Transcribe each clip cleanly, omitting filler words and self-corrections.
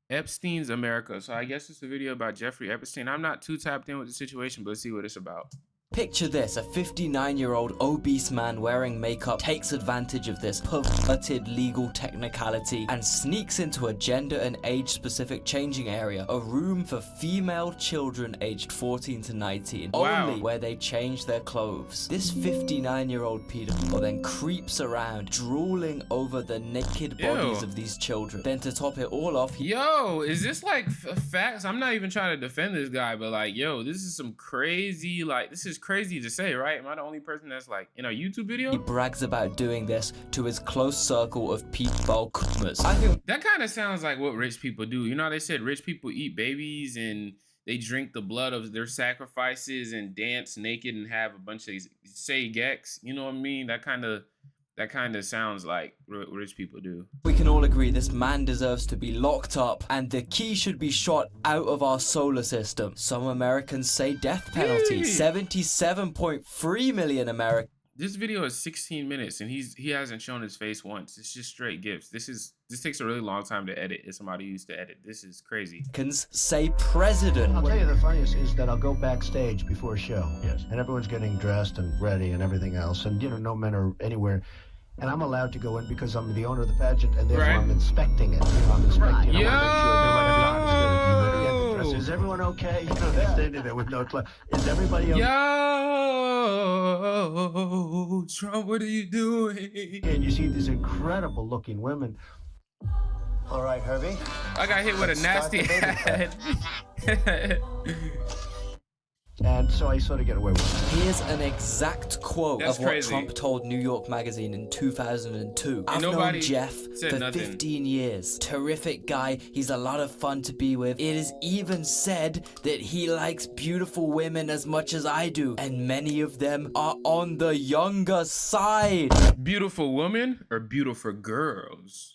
Epstein's America. So I guess it's a video about Jeffrey Epstein. I'm not too tapped in with the situation, but let's see what it's about. Picture this, a 59-year-old obese man wearing makeup takes advantage of this perverted legal technicality and sneaks into a gender and age-specific changing area, a room for female children aged 14 to 19, Wow. only where they change their clothes. This 59-year-old pedophile then creeps around, drooling over the naked bodies of these children. Then to top it all off, yo, is this like facts? I'm not even trying to defend this guy, but like, yo, this is some crazy, like, this is crazy to say, right? Am I the only person that's like in a YouTube video? He brags about doing this to his close circle of pedophile coomers. I think that kind of sounds like what rich people do. You know, they said rich people eat babies and they drink the blood of their sacrifices and dance naked and have a bunch of say gex. You know what I mean? That kind of sounds like what rich people do. We can all agree this man deserves to be locked up and the key should be shot out of our solar system. Some Americans say death penalty. 77.3 million Americans. This video is 16 minutes and he hasn't shown his face once. It's just straight gifs. This takes a really long time to edit if somebody used to edit. This is crazy. Say president. I'll tell you the funniest is that I'll go backstage before a show. Yes. And everyone's getting dressed and ready and everything else. And, you know, no men are anywhere. And I'm allowed to go in because I'm the owner of the pageant and therefore I'm inspecting it. You know, I'm inspecting it. I want to make sure everybody's good. Is everyone okay? You know, they're standing there with no clothes. Is everybody okay? Yo, Trump, what are you doing? And you see these incredible looking women. All right, Herbie. I got hit with a nasty head. And so I sort of get away with it. Here's an exact quote of what Trump told New York Magazine in 2002. I've known Jeff for 15 years. Terrific guy. He's a lot of fun to be with. It is even said that he likes beautiful women as much as I do. And many of them are on the younger side. Beautiful women or beautiful girls?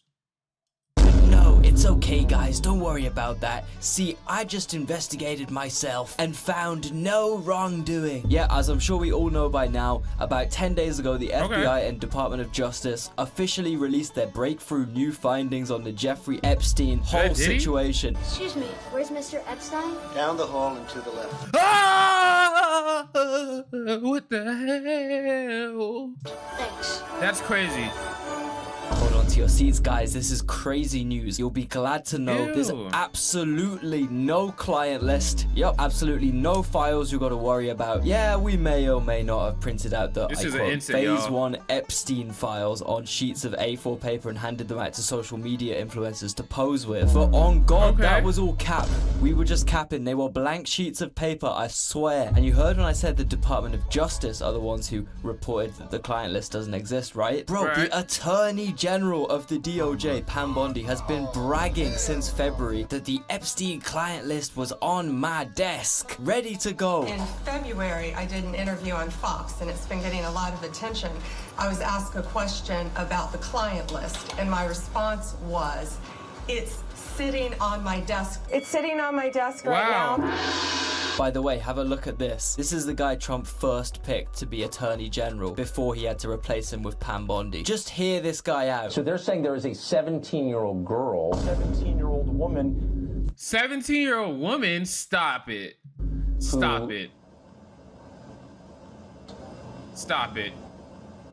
No, it's okay, guys. Don't worry about that. See, I just investigated myself and found no wrongdoing. Yeah, as I'm sure we all know by now, about 10 days ago, the FBI and Department of Justice officially released their breakthrough new findings on the Jeffrey Epstein whole situation. Excuse me, where's Mr. Epstein? Down the hall and to the left. Ah! What the hell? Thanks. That's crazy. Hold on to your seats, guys. This is crazy news. You'll be glad to know there's absolutely no client list. Yep, absolutely no files you got to worry about. Yeah, we may or may not have printed out the phase 1 Epstein files on sheets of A4 paper and handed them out to social media influencers to pose with. But on God, that was all cap. We were just capping. They were blank sheets of paper, I swear. And you heard when I said the Department of Justice are the ones who reported that the client list doesn't exist, right? Bro, the Attorney General of the DOJ, Pam Bondi, has been bragging since February that the Epstein client list was on my desk, ready to go. In February, I did an interview on Fox, and it's been getting a lot of attention. I was asked a question about the client list, and my response was, it's sitting on my desk. It's sitting on my desk right now. By the way, have a look at this. This is the guy Trump first picked to be Attorney General before he had to replace him with Pam Bondi. Just hear this guy out. So they're saying there is a 17-year-old girl, 17-year-old woman. 17-year-old woman? Stop it. Stop it. Stop it.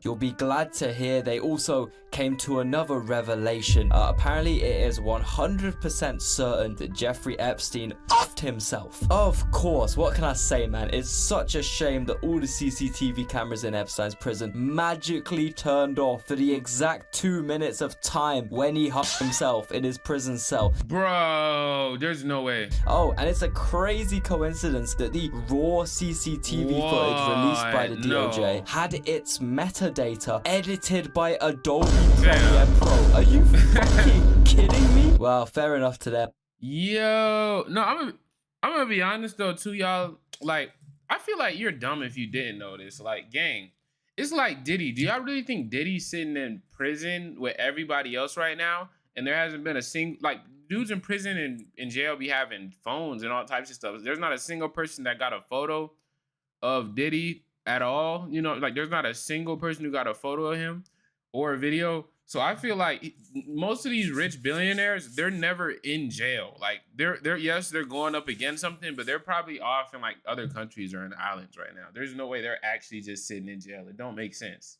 You'll be glad to hear they also came to another revelation. Apparently it is 100% certain that Jeffrey Epstein offed himself. Of course, what can I say, man? It's such a shame that all the CCTV cameras in Epstein's prison magically turned off for the exact 2 minutes of time when he hung himself in his prison cell. Bro, there's no way. Oh, and it's a crazy coincidence that the raw CCTV footage released by the DOJ had its metadata edited by Adobe Premiere Pro. Are you fucking kidding me? Well, fair enough to them. Yo, no, I'm gonna be honest though too, y'all. Like, I feel like you're dumb if you didn't know this. Like, gang, it's like Diddy. Do y'all really think Diddy's sitting in prison with everybody else right now? And there hasn't been a single, like, dudes in prison and in jail be having phones and all types of stuff. There's not a single person that got a photo of Diddy at all. You know, like, there's not a single person who got a photo of him or a video. So I feel like most of these rich billionaires, they're never in jail. Like they're yes, they're going up against something, but they're probably off in like other countries or in islands right now. There's no way they're actually just sitting in jail. It don't make sense.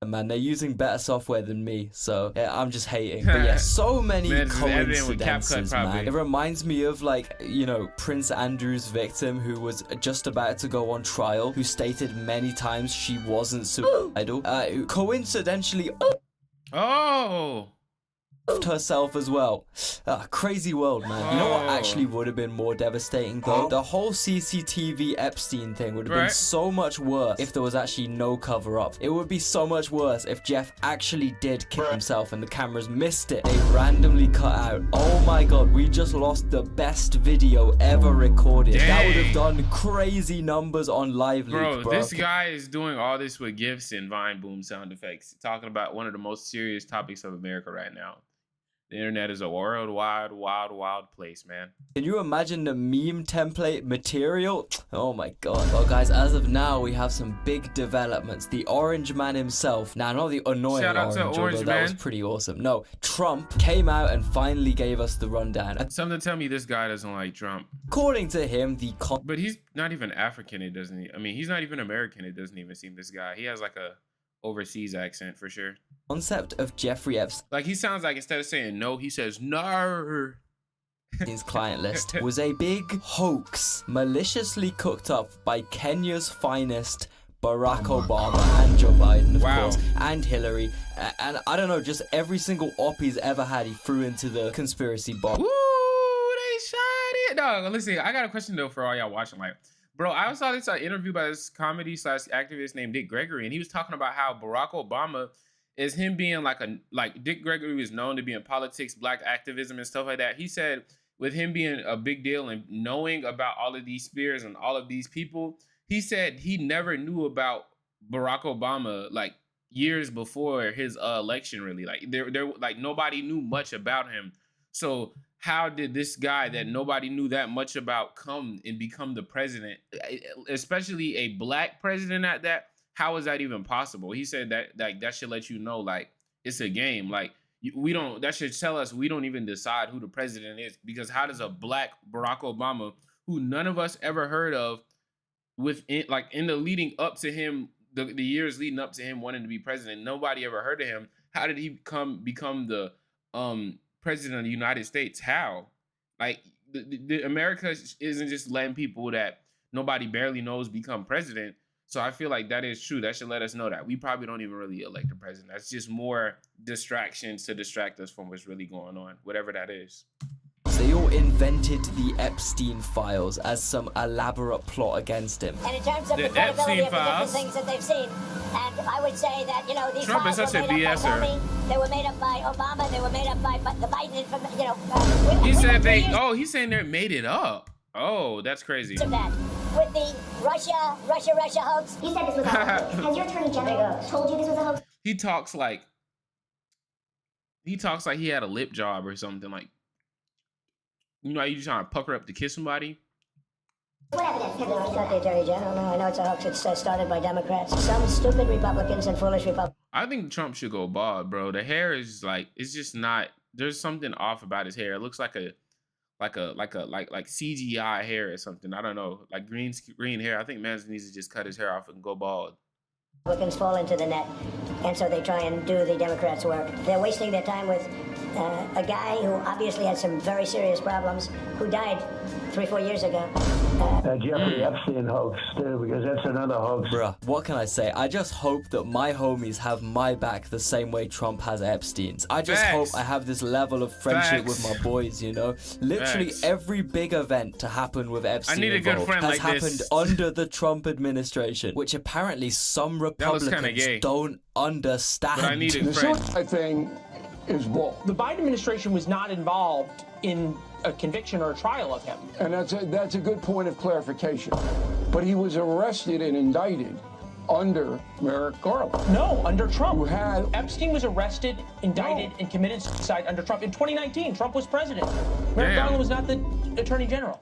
Man, they're using better software than me, so yeah, I'm just hating. But yeah, so many coincidences, man. It reminds me of, like, you know, Prince Andrew's victim, who was just about to go on trial, who stated many times she wasn't suicidal. Coincidentally, herself as well. Crazy world, man. You know what actually would have been more devastating though? The whole CCTV Epstein thing would have been so much worse if there was actually no cover up. It would be so much worse if Jeff actually did kill himself and the cameras missed it. They randomly cut out. Oh my god, we just lost the best video ever recorded. Dang. That would have done crazy numbers on live leaks, bro. This guy is doing all this with GIFs and Vine Boom sound effects, talking about one of the most serious topics of America right now. The internet is a worldwide, wild place, man. Can you imagine the meme template material? Oh my god. Well, guys, as of now, we have some big developments. The Orange Man himself, now not the annoying Shout out to Orange although Man. That was pretty awesome. No, Trump came out and finally gave us the rundown. Something tell me this guy doesn't like Trump. According to him, but he's not even African. It doesn't. I mean, he's not even American. It doesn't even seem this guy. He has like a overseas accent for sure. Concept of Jeffrey Epstein. Like he sounds like instead of saying no, he says no. His client list was a big hoax maliciously cooked up by Kenya's finest, Barack Obama and Joe Biden, of course, and Hillary. And I don't know, just every single op he's ever had, he threw into the conspiracy box. Ooh, they shot it. No, listen, I got a question though for all y'all watching. Like, bro, I saw this interview by this comedy / activist named Dick Gregory, and he was talking about how Barack Obama is him being like Dick Gregory was known to be in politics, black activism and stuff like that. He said with him being a big deal and knowing about all of these spears and all of these people, he said he never knew about Barack Obama like years before his election. Really, like there like nobody knew much about him. So how did this guy that nobody knew that much about come and become the president, especially a black president at that? How is that even possible? He said that like that should let you know like it's a game. Like we don't. That should tell us we don't even decide who the president is, because how does a black Barack Obama, who none of us ever heard of, within like in the leading up to him, the years leading up to him wanting to be president, nobody ever heard of him. How did he become the president of the United States? How? Like the America isn't just letting people that nobody barely knows become president. So I feel like that is true. That should let us know that we probably don't even really elect a president. That's just more distractions to distract us from what's really going on, whatever that is. They all invented the Epstein files as some elaborate plot against him. And in terms of the credibility of the different things that they've seen, and I would say that, you know, these Trump files is such were a made up by BSer. Comey, they were made up by Obama, they were made up by the Biden information, you know. He said they, he's saying they made it up. Oh, that's crazy. With the Russia hoax. You said this was a hoax. Has your attorney general told you this was a hoax? He talks like he had a lip job or something. Like, you know, how you trying to pucker up to kiss somebody? What evidence? No, it's not the attorney general. No, I know it's a hoax. It's started by Democrats. Some stupid Republicans and foolish Republicans. I think Trump should go bald, bro. The hair is like, it's just not. There's something off about his hair. It looks like CGI hair or something. I don't know, like green hair. I think man needs to just cut his hair off and go bald. Republicans fall into the net, and so they try and do the Democrats' work. They're wasting their time with a guy who obviously had some very serious problems, who died 3-4 years ago. Jeffrey Epstein hoax, too, because that's another hoax. Bruh, what can I say? I just hope that my homies have my back the same way Trump has Epstein's. I just hope I have this level of friendship with my boys, you know? Literally every big event to happen with Epstein has happened under the Trump administration, which apparently some Republicans don't understand. But I need a friend. The thing is bull. The Biden administration was not involved in a conviction or a trial of him. And that's a good point of clarification. But he was arrested and indicted under Merrick Garland. No, under Trump. Who had Epstein was arrested, indicted, and committed suicide under Trump. In 2019, Trump was president. Merrick Garland was not the attorney general.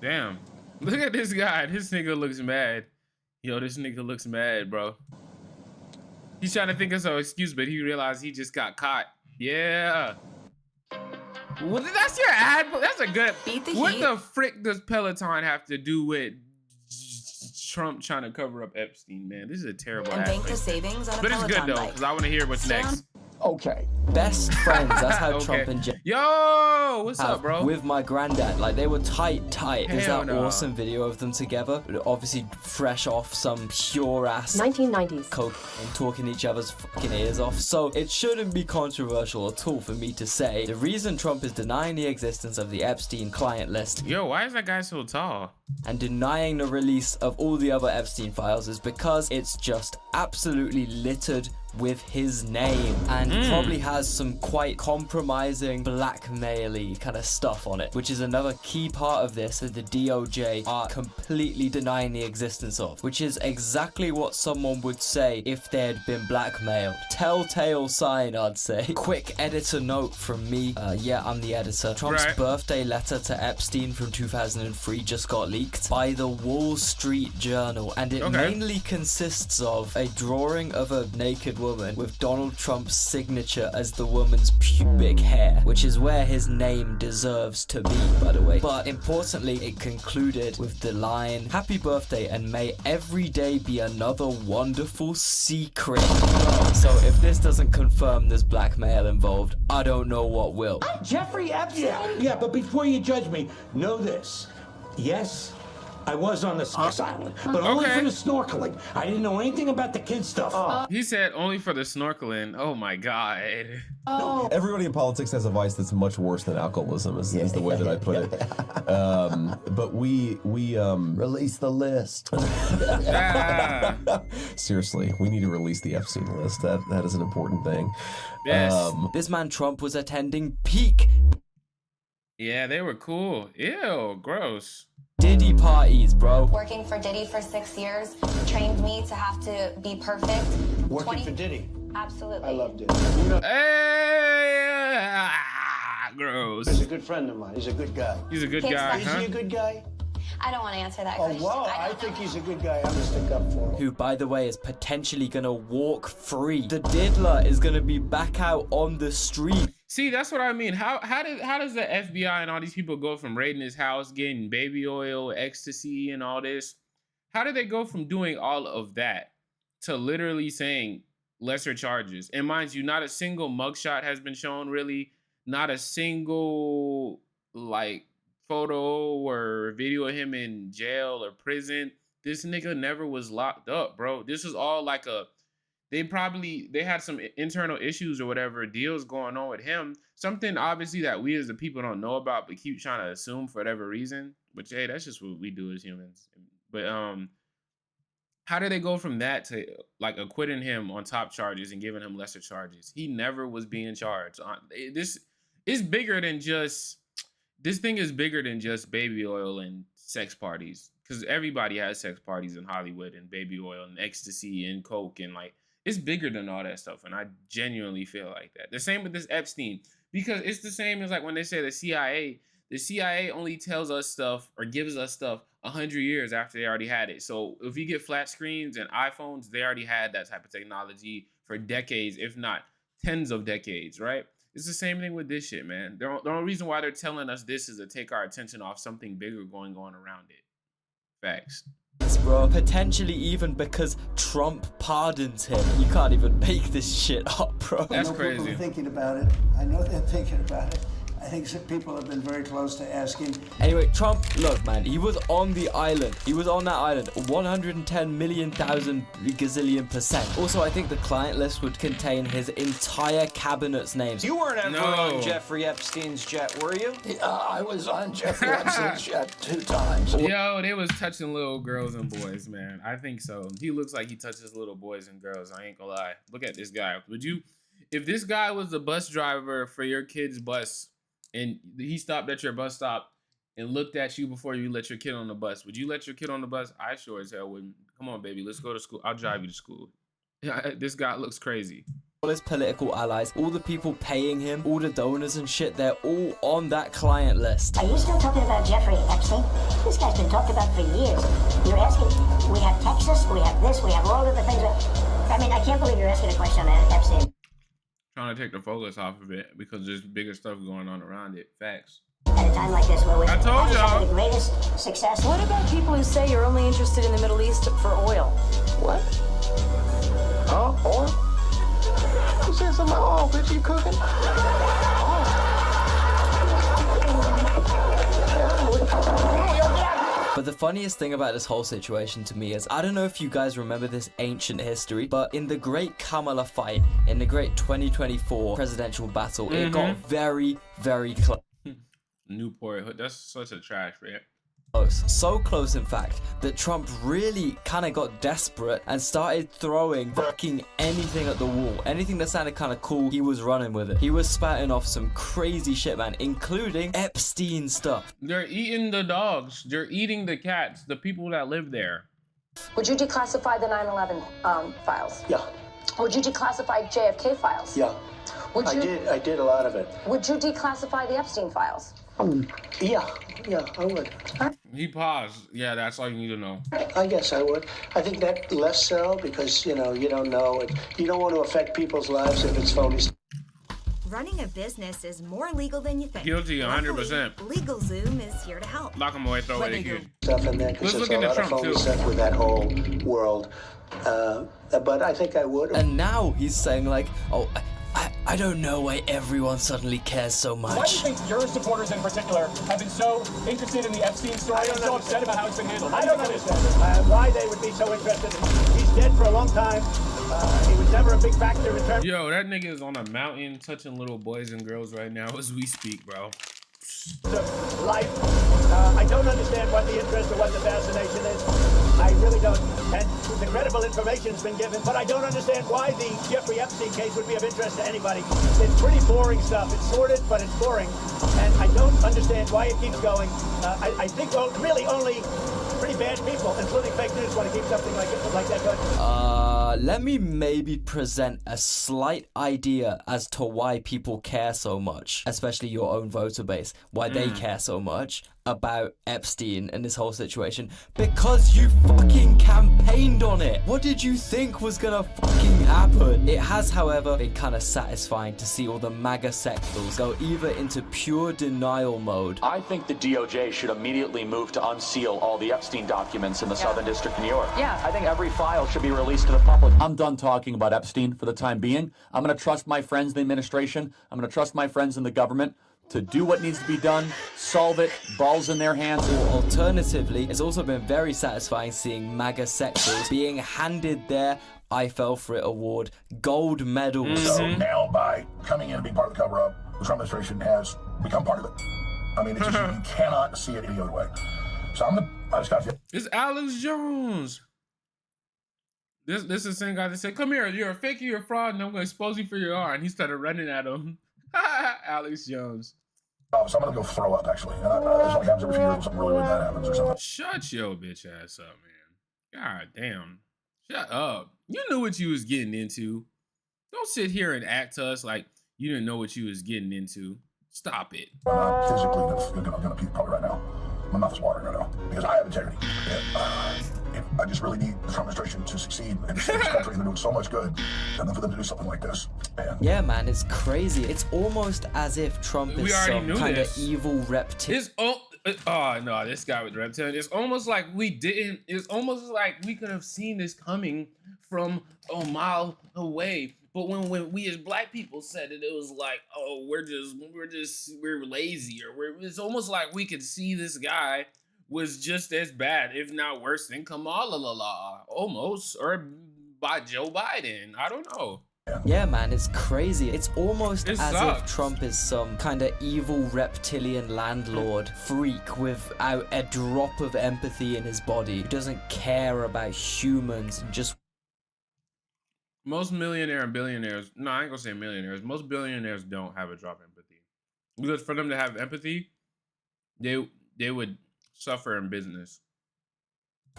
Damn. Look at this guy. This nigga looks mad. Yo, this nigga looks mad, bro. He's trying to think of some excuse, but he realized he just got caught. Yeah. Well, that's your ad. That's a good. What the frick does Peloton have to do with Trump trying to cover up Epstein, man? This is a terrible ad. Bank the savings on a But it's good though, because I want to hear what's next. Okay. Best friends. That's how Okay. Trump and Yo, what's up, bro? With my granddad, like they were tight. There's Hell that no. awesome video of them together, obviously fresh off some pure ass 1990s. coke and talking each other's fucking ears off. So it shouldn't be controversial at all for me to say the reason Trump is denying the existence of the Epstein client list Yo, why is that guy so tall? and denying the release of all the other Epstein files is because it's just absolutely littered with his name and probably has some quite compromising blackmail-y kind of stuff on it, which is another key part of this that the DOJ are completely denying the existence of, which is exactly what someone would say if they had been blackmailed. Telltale sign, I'd say. Quick editor note from me. Yeah, I'm the editor. Trump's birthday letter to Epstein from 2003 just got leaked by the Wall Street Journal, and it mainly consists of a drawing of a naked woman with Donald Trump's signature as the woman's pubic hair, which is where his name deserves to be, by the way. But importantly, it concluded with the line, "Happy birthday and may every day be another wonderful secret." So if this doesn't confirm there's blackmail involved, I don't know what will. I'm Jeffrey Epstein? Yeah, but before you judge me, know this. Yes, I was on the sex island, but only for the snorkeling. I didn't know anything about the kid stuff. He said only for the snorkeling. Oh my God. Everybody in politics has a vice that's much worse than alcoholism, is the way that I put it. But we release the list. Seriously, we need to release the Epstein list. That is an important thing. Yes. This man Trump was attending peak Yeah, they were cool. Ew, gross. Diddy parties, bro. Working for Diddy for 6 years trained me to have to be perfect. Working for Diddy. Absolutely. I love Diddy. You know, Gross. he's a good friend of mine. He's a good guy. He's a good guy, Is huh? he a good guy? I don't want to answer that Oh, question. wow. I think he's a good guy. I'm going to stick up for him. Who, by the way, is potentially gonna walk free. The diddler is gonna be back out on the street. See, that's what I mean. How does the FBI and all these people go from raiding his house, getting baby oil, ecstasy, and all this? How did they go from doing all of that to literally saying lesser charges? And mind you, not a single mugshot has been shown, really. Not a single like photo or video of him in jail or prison. This nigga never was locked up, bro. This was all like they had some internal issues or whatever deals going on with him. Something obviously that we as the people don't know about, but keep trying to assume for whatever reason. Which, hey, that's just what we do as humans. But how did they go from that to like acquitting him on top charges and giving him lesser charges? He never was being charged. This is bigger than just. This thing is bigger than just baby oil and sex parties, because everybody has sex parties in Hollywood and baby oil and ecstasy and coke, and like it's bigger than all that stuff. And I genuinely feel like that. The same with this Epstein, because it's the same as like when they say the CIA only tells us stuff or gives us stuff 100 years after they already had it. So if you get flat screens and iPhones, they already had that type of technology for decades, if not tens of decades, right? It's the same thing with this shit, man. The only reason why they're telling us this is to take our attention off something bigger going on around it. Facts. Bro, potentially even because Trump pardons him. You can't even make this shit up, bro. That's I know crazy. people are thinking about it. I know they're thinking about it. I think some people have been very close to asking. Anyway, Trump, look, man, he was on the island. He was on that island 110 million thousand gazillion %. Also, I think the client list would contain his entire cabinet's names. You weren't ever on Jeffrey Epstein's jet, were you? I was on Jeffrey Epstein's jet 2 times. Yo, they was touching little girls and boys, man. I think so. He looks like he touches little boys and girls. I ain't gonna lie. Look at this guy. If this guy was the bus driver for your kid's bus, and he stopped at your bus stop and looked at you before you let your kid on the bus, would you let your kid on the bus? I sure as hell wouldn't. Come on, baby, let's go to school. I'll drive you to school. This guy looks crazy. all his political allies, all the people paying him, all the donors and shit, they're all on that client list. Are you still talking about Jeffrey Epstein? This guy's been talked about for years. You're asking, we have Texas, we have this, we have all of the things. I mean, I can't believe you're asking a question on Epstein. Trying to take the focus off of it because there's bigger stuff going on around it. Facts. At a time like this where we're I told y'all. the greatest success. What about people who say you're only interested in the Middle East for oil? What? Huh? Oil? You saying something about oil, bitch? You cooking? But the funniest thing about this whole situation to me is, I don't know if you guys remember this ancient history, but in the great Kamala fight, in the great 2024 presidential battle, it got very, very close. Newport, that's such a trash rant. So close, in fact, that Trump really kind of got desperate and started throwing fucking anything at the wall. Anything that sounded kind of cool, he was running with it. He was spouting off some crazy shit, man, including Epstein stuff. They're eating the dogs. They're eating the cats, the people that live there. Would you declassify the 9/11 files? Yeah. Would you declassify JFK files? Yeah. Would you? I did a lot of it. Would you declassify the Epstein files? Yeah, I would. He paused. Yeah, that's all you need to know. I guess I would. I think that less so because, you don't know. You don't want to affect people's lives if it's phony. Running a business is more legal than you think. Guilty, 100%. LegalZoom is here to help. Lock him away, throw away the kid. Stuff in there because there's a lot of phony stuff with that whole world. But I think I would. And now he's saying like, oh, I don't know why everyone suddenly cares so much. Why do you think your supporters in particular have been so interested in the Epstein story and so upset about how it's been handled? I don't understand why they would be so interested. He's dead for a long time. He was never a big factor in terms. Yo, that nigga is on a mountain touching little boys and girls right now as we speak, bro. Life. I don't understand what the interest or what the fascination is. I really don't. And the credible information's been given, but I don't understand why the Jeffrey Epstein case would be of interest to anybody. It's pretty boring stuff. It's sordid, but it's boring. And I don't understand why it keeps going. I think really only pretty bad people, including fake news, want to keep something like that going. Let me maybe present a slight idea as to why people care so much, especially your own voter base, why they care so much about Epstein and this whole situation. Because you fucking campaigned on it. What did you think was gonna fucking happen? It has, however, been kind of satisfying to see all the MAGA sectors go either into pure denial mode. I think the DOJ should immediately move to unseal all the Epstein documents in the Southern District of New York. Yeah. I think every file should be released to the public. I'm done talking about Epstein for the time being. I'm going to trust my friends in the administration. I'm going to trust my friends in the government to do what needs to be done, solve it, balls in their hands. Or alternatively, it's also been very satisfying seeing MAGA sectors being handed their I Fell For It award gold medals. So now by coming in and being part of the cover-up, the Trump administration has become part of it. I mean, it's just, you cannot see it any other way. So I just got to. It's Alex Jones. This is the same guy that said, "Come here, you're a fake, you're a fraud, and I'm going to expose you for your art." And he started running at him. Alex Jones. So I'm going to go throw up, actually. And this only happens every few years when something really, really bad happens or something. Shut your bitch ass up, man. God damn. Shut up. You knew what you was getting into. Don't sit here and act to us like you didn't know what you was getting into. Stop it. I'm not physically going to puke probably right now. My mouth is watering right now because I have integrity. And I just really need the Trump administration to succeed and to save this country. They're doing so much good. And then for them to do something like this, man. Yeah, man, it's crazy. It's almost as if Trump is some kind of evil reptilian. Oh no, this guy with the reptilian. It's almost like we didn't. It's almost like we could have seen this coming from a mile away. But when we as black people said it, it was like, oh, we're lazy, or it's almost like we could see this guy was just as bad, if not worse, than Kamala, almost, or by Joe Biden. I don't know. Yeah, man, it's crazy. It's almost as sucks. if Trump is some kind of evil reptilian landlord freak without a drop of empathy in his body, who doesn't care about humans and just. Most millionaire and billionaires, no, I ain't gonna say millionaires, most billionaires don't have a drop of empathy. Because for them to have empathy, they would suffer in business.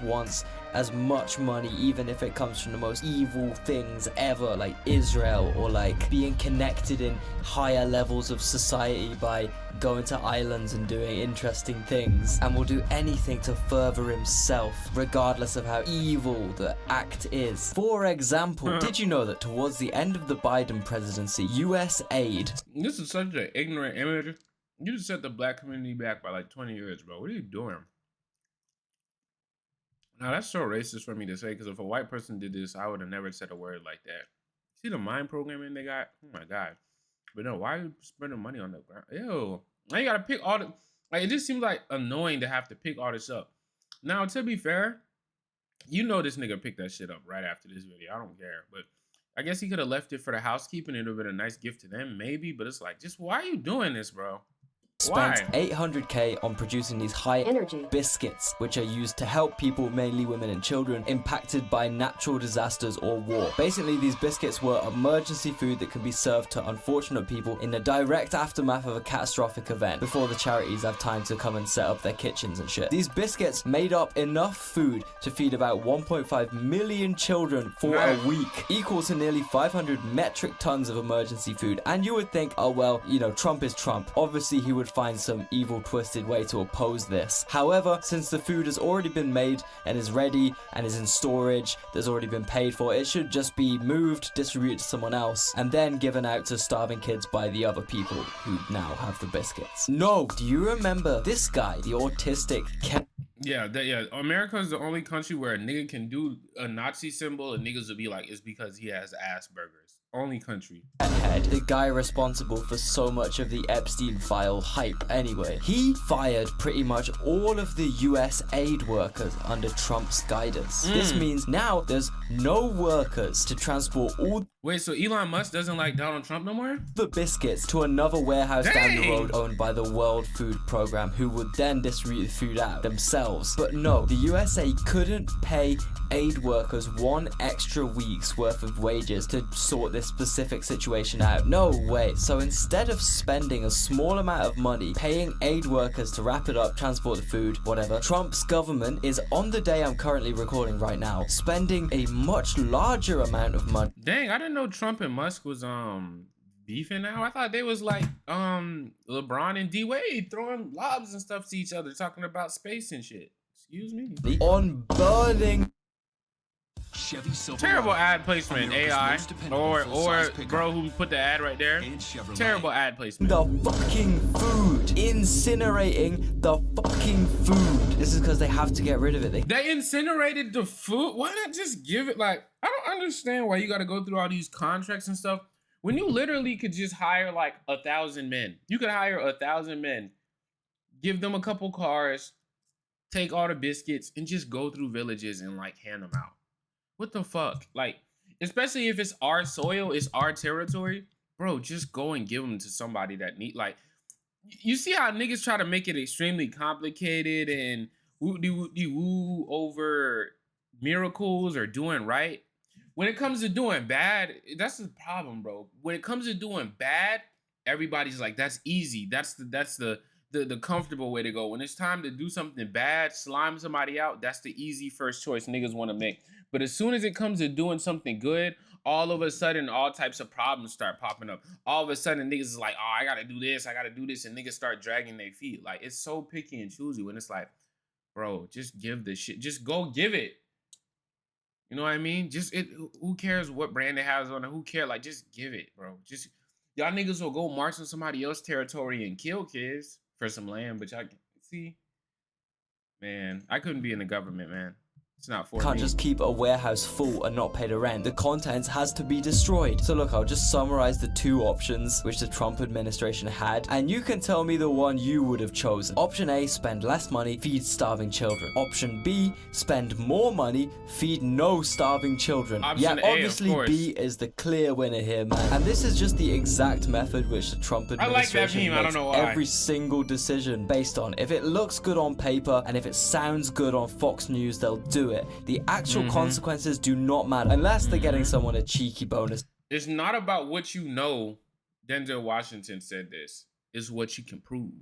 wants as much money, even if it comes from the most evil things ever, like Israel, or like being connected in higher levels of society by going to islands and doing interesting things, and will do anything to further himself, regardless of how evil the act is. For example, did you know that towards the end of the Biden presidency, US aid... This is such an ignorant image. You just set the black community back by like 20 years, bro. What are you doing? Now, that's so racist for me to say, because if a white person did this, I would have never said a word like that. See the mind programming they got? Oh my God. But no, why are you spending money on the ground? Ew. Now you gotta pick all the... Like, it just seems like annoying to have to pick all this up. Now, to be fair, you know this nigga picked that shit up right after this video. I don't care. But I guess he could have left it for the housekeeping. It would have been a nice gift to them, maybe. But it's like, just why are you doing this, bro? Spent $800K on producing these high-energy biscuits, which are used to help people, mainly women and children, impacted by natural disasters or war. Basically, these biscuits were emergency food that can be served to unfortunate people in the direct aftermath of a catastrophic event, before the charities have time to come and set up their kitchens and shit. These biscuits made up enough food to feed about 1.5 million children for a week, equal to nearly 500 metric tons of emergency food. And you would think, oh well, you know, Trump is Trump. Obviously, he would find some evil twisted way to oppose this. However, since the food has already been made and is ready and is in storage, that's already been paid for, it should just be moved, distributed to someone else, and then given out to starving kids by the other people who now have the biscuits. No, do you remember this guy, the autistic Yeah, America is the only country where a nigga can do a Nazi symbol and niggas will be like, it's because he has Asperger's. Only country. The guy responsible for so much of the Epstein file hype anyway. He fired pretty much all of the US aid workers under Trump's guidance. This means now there's no workers to transport all... Wait, so Elon Musk doesn't like Donald Trump no more? The biscuits to another warehouse down the road owned by the World Food Program, who would then distribute the food out themselves. But no, the USA couldn't pay aid workers 1 extra week's worth of wages to sort this specific situation out. No way. So instead of spending a small amount of money paying aid workers to wrap it up, transport the food, whatever, Trump's government is, on the day I'm currently recording right now, spending a much larger amount of money. Dang, I didn't know Trump and Musk was beefing now. I thought they was like LeBron and D-Wade throwing lobs and stuff to each other, talking about space and shit. Excuse me. On burning terrible ad placement, AI, or bro who put the ad right there. Terrible ad placement. The fucking food, incinerating the fucking food. This is because they have to get rid of it. They incinerated the food. Why not just give it? Like, I don't understand why you got to go through all these contracts and stuff when you literally could just hire like 1,000 men. You could hire 1,000 men, give them a couple cars, take all the biscuits, and just go through villages and like hand them out. What the fuck? Like, especially if it's our soil, it's our territory, bro, just go and give them to somebody that need, like, you see how niggas try to make it extremely complicated and woo over miracles or doing right. When it comes to doing bad, that's the problem, bro. When it comes to doing bad, everybody's like, that's easy. That's the comfortable way to go. When it's time to do something bad, slime somebody out, that's the easy first choice niggas want to make. But as soon as it comes to doing something good, all of a sudden, all types of problems start popping up. All of a sudden, niggas is like, oh, I gotta do this, and niggas start dragging their feet. Like, it's so picky and choosy when it's like, bro, just give the shit. Just go give it. You know what I mean? Who cares what brand it has on it? Who cares? Like, just give it, bro. Just, y'all niggas will go march on somebody else's territory and kill kids for some land, but y'all, see? Man, I couldn't be in the government, man. It's not for Can't me. just keep a warehouse full and not pay the rent. The contents has to be destroyed. So look, I'll just summarize the 2 options which the Trump administration had, and you can tell me the one you would have chosen. Option A, spend less money, feed starving children. Option B, spend more money, feed no starving children. Option A, obviously B is the clear winner here, man. And this is just the exact method which the Trump administration I like that meme. I don't know why. Every single decision based on. If it looks good on paper and if it sounds good on Fox News, they'll do it. The actual consequences do not matter unless they're getting someone a cheeky bonus. It's not about what you know. Denzel Washington said this. It's what you can prove.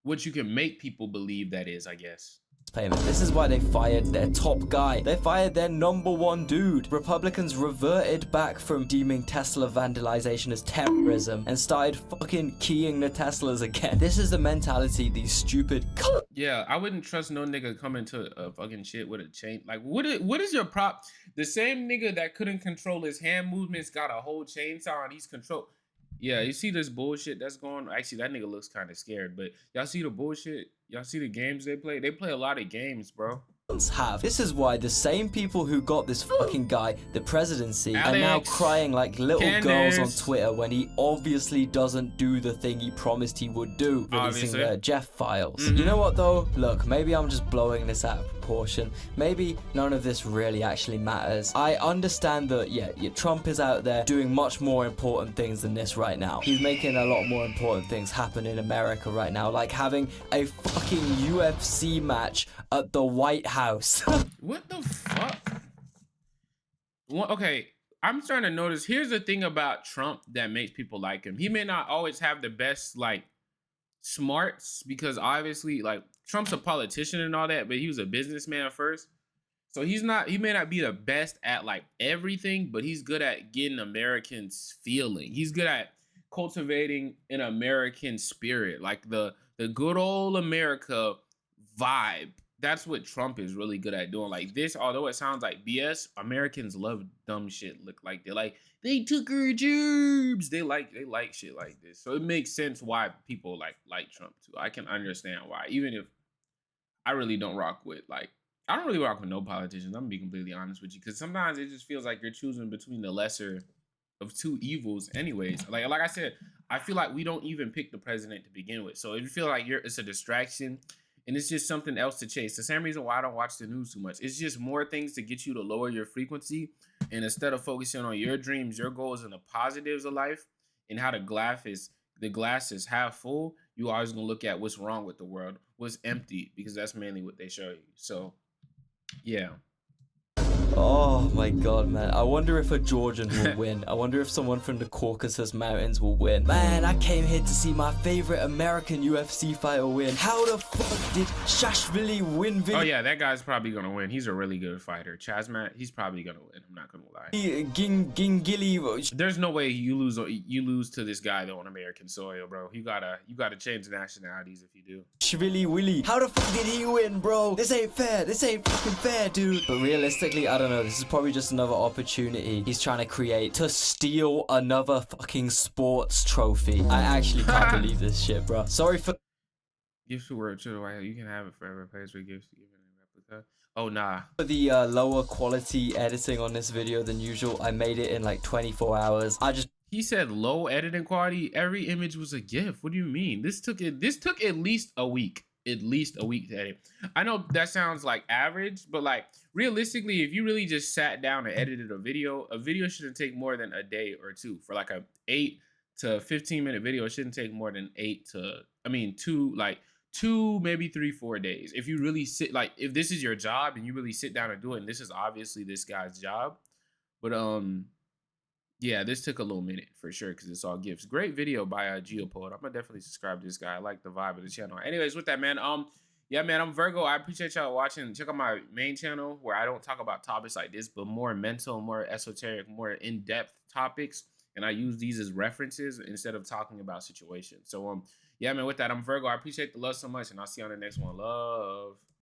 What you can make people believe that is, I guess. payment. This is why they fired their top guy. They fired their #1 dude. Republicans reverted back from deeming Tesla vandalization as terrorism and started fucking keying the Teslas again. This is the mentality these stupid Yeah, I wouldn't trust no nigga coming to a fucking shit with a chain. Like, what is your prop? The same nigga that couldn't control his hand movements got a whole chainsaw and he's control. Yeah, you see this bullshit that's going on? Actually, that nigga looks kind of scared, but y'all see the bullshit? Y'all see the games they play? They play a lot of games, bro. have. This is why the same people who got this fucking guy the presidency are now crying like little girls on Twitter when he obviously doesn't do the thing he promised he would do, releasing the Jeff files. You know what though? Look, maybe I'm just blowing this out of proportion. Maybe none of this really actually matters. I understand that, yeah, Trump is out there doing much more important things than this right now. He's making a lot more important things happen in America right now, like having a fucking UFC match at the White House. What the fuck? Well, okay, I'm starting to notice. Here's the thing about Trump that makes people like him. He may not always have the best like smarts, because obviously like Trump's a politician and all that, but he was a businessman first. So he may not be the best at like everything, but he's good at getting Americans feeling. He's good at cultivating an American spirit, like the good old America vibe. That's what Trump is really good at doing. Like this, although it sounds like BS, Americans love dumb shit. Look like they took our jobs. They like shit like this. So it makes sense why people like Trump too. I can understand why, even if I really don't rock with I don't really rock with no politicians. I'm gonna be completely honest with you, because sometimes it just feels like you're choosing between the lesser of two evils. Anyways, like I said, I feel like we don't even pick the president to begin with. So if you feel like it's a distraction and it's just something else to chase. The same reason why I don't watch the news too much. It's just more things to get you to lower your frequency. And instead of focusing on your dreams, your goals, and the positives of life, and how the glass is half full, you always gonna look at what's wrong with the world, what's empty, because that's mainly what they show you. So, yeah. Oh my god, man. I wonder if a Georgian will win. I wonder if someone from the Caucasus Mountains will win. Man, I came here to see my favorite American UFC fighter win. How the fuck did Shashvili win? Oh yeah, that guy's probably gonna win. He's a really good fighter. Chazmat, he's probably gonna win. I'm not gonna lie. Gingili. There's no way you lose to this guy though on American soil, bro. You gotta change nationalities if you do. Shvili Willy. How the fuck did he win, bro? This ain't fair. This ain't fucking fair, dude. But realistically, I don't know. This is probably just another opportunity he's trying to create to steal another fucking sports trophy. I actually can't believe this shit, bro. Sorry for gifts to work to the White House. You can have it forever. Pays for gifts given in replica. Oh nah. For the lower quality editing on this video than usual, I made it in like 24 hours. He said low editing quality. Every image was a GIF. What do you mean? This took at least a week. At least a week to edit. I know that sounds like average, but like realistically, if you really just sat down and edited a video shouldn't take more than a day or two. For like a 8 to 15 minute video, it shouldn't take more than 2, maybe 3, 4 days. If you really if this is your job and you really sit down and do it, and this is obviously this guy's job, but yeah, this took a little minute for sure because it's all gifts. Great video by Geopoet. I'm gonna definitely subscribe to this guy. I like the vibe of the channel. Anyways, with that, man, yeah, man, I'm Virgo. I appreciate y'all watching. Check out my main channel where I don't talk about topics like this, but more mental, more esoteric, more in-depth topics, and I use these as references instead of talking about situations. So yeah, man, with that, I'm Virgo. I appreciate the love so much, and I'll see you on the next one. Love.